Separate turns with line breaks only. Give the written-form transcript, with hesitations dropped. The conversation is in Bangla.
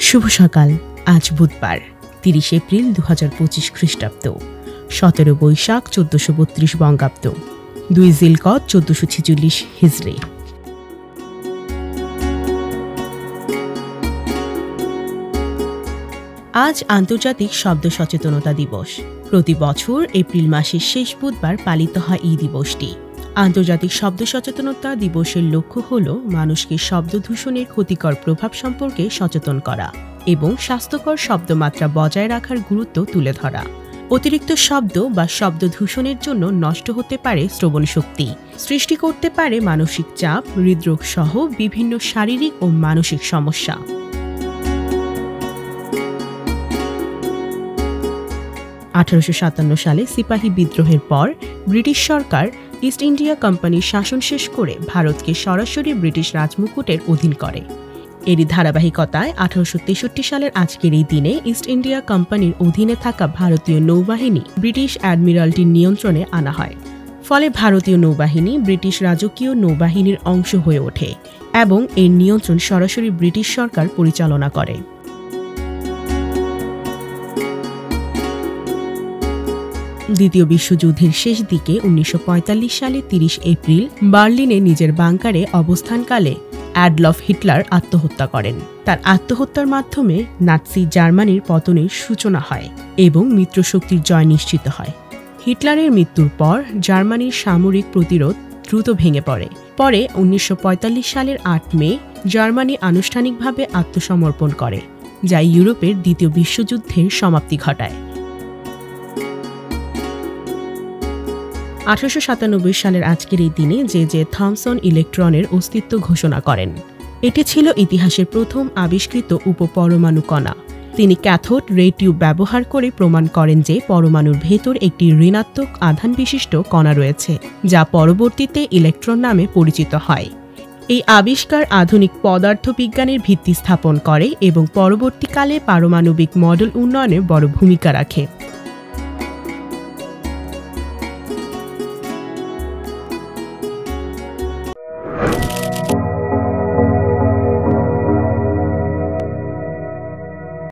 শুভ সকাল। আজ বুধবার 30 এপ্রিল 2025 খ্রিস্টাব্দ, 17 বৈশাখ 1432 বঙ্গাব্দ, 2 জিলকদ 1446 হিজরি। আজ আন্তর্জাতিক শব্দ সচেতনতা দিবস। প্রতি বছর এপ্রিল মাসের শেষ বুধবার পালিত হয় এই দিবসটি। আন্তর্জাতিক শব্দ সচেতনতা দিবসের লক্ষ্য হল মানুষকে শব্দ দূষণের ক্ষতিকর প্রভাব সম্পর্কে সচেতন করা এবং স্বাস্থ্যকর শব্দমাত্রা বজায় রাখার গুরুত্ব তুলে ধরা। অতিরিক্ত শব্দ বা শব্দ দূষণের জন্য নষ্ট হতে পারে শ্রবণ শক্তি, সৃষ্টি করতে পারে মানসিক চাপ, হৃদরোগ সহ বিভিন্ন শারীরিক ও মানসিক সমস্যা। 1857 সালে সিপাহী বিদ্রোহের পর ব্রিটিশ সরকার ইস্ট ইন্ডিয়া কোম্পানির শাসন শেষ করে ভারতকে সরাসরি ব্রিটিশ রাজমুকুটের অধীন করে। এরই ধারাবাহিকতায় 1863 সালের আজকের এই দিনে ইস্ট ইন্ডিয়া কোম্পানির অধীনে থাকা ভারতীয় নৌবাহিনী ব্রিটিশ অ্যাডমিরাল্টির নিয়ন্ত্রণে আনা হয়। ফলে ভারতীয় নৌবাহিনী ব্রিটিশ রাজকীয় নৌবাহিনীর অংশ হয়ে ওঠে এবং এর নিয়ন্ত্রণ সরাসরি ব্রিটিশ সরকার পরিচালনা করে। দ্বিতীয় বিশ্বযুদ্ধের শেষ দিকে 1945 সালে 30 এপ্রিল বার্লিনে নিজের বাংকারে অবস্থানকালে অ্যাডলফ হিটলার আত্মহত্যা করেন। তার আত্মহত্যার মাধ্যমে নাৎসি জার্মানির পতনের সূচনা হয় এবং মিত্রশক্তির জয় নিশ্চিত হয়। হিটলারের মৃত্যুর পর জার্মানির সামরিক প্রতিরোধ দ্রুত ভেঙে পড়ে। পরে 1945 সালের 8 মে জার্মানি আনুষ্ঠানিকভাবে আত্মসমর্পণ করে, যা ইউরোপের দ্বিতীয় বিশ্বযুদ্ধের সমাপ্তি ঘটায়। 1897 সালের আজকের এই দিনে জে থমসন ইলেকট্রনের অস্তিত্ব ঘোষণা করেন। এটি ছিল ইতিহাসের প্রথম আবিষ্কৃত উপপরমাণু কণা। তিনি ক্যাথোড রে টিউব ব্যবহার করে প্রমাণ করেন যে পরমাণুর ভেতর একটি ঋণাত্মক আধান বিশিষ্ট কণা রয়েছে, যা পরবর্তীতে ইলেকট্রন নামে পরিচিত হয়। এই আবিষ্কার আধুনিক পদার্থবিজ্ঞানের ভিত্তি স্থাপন করে এবং পরবর্তীকালে পারমাণবিক মডেল উন্নয়নে বড় ভূমিকা রাখে।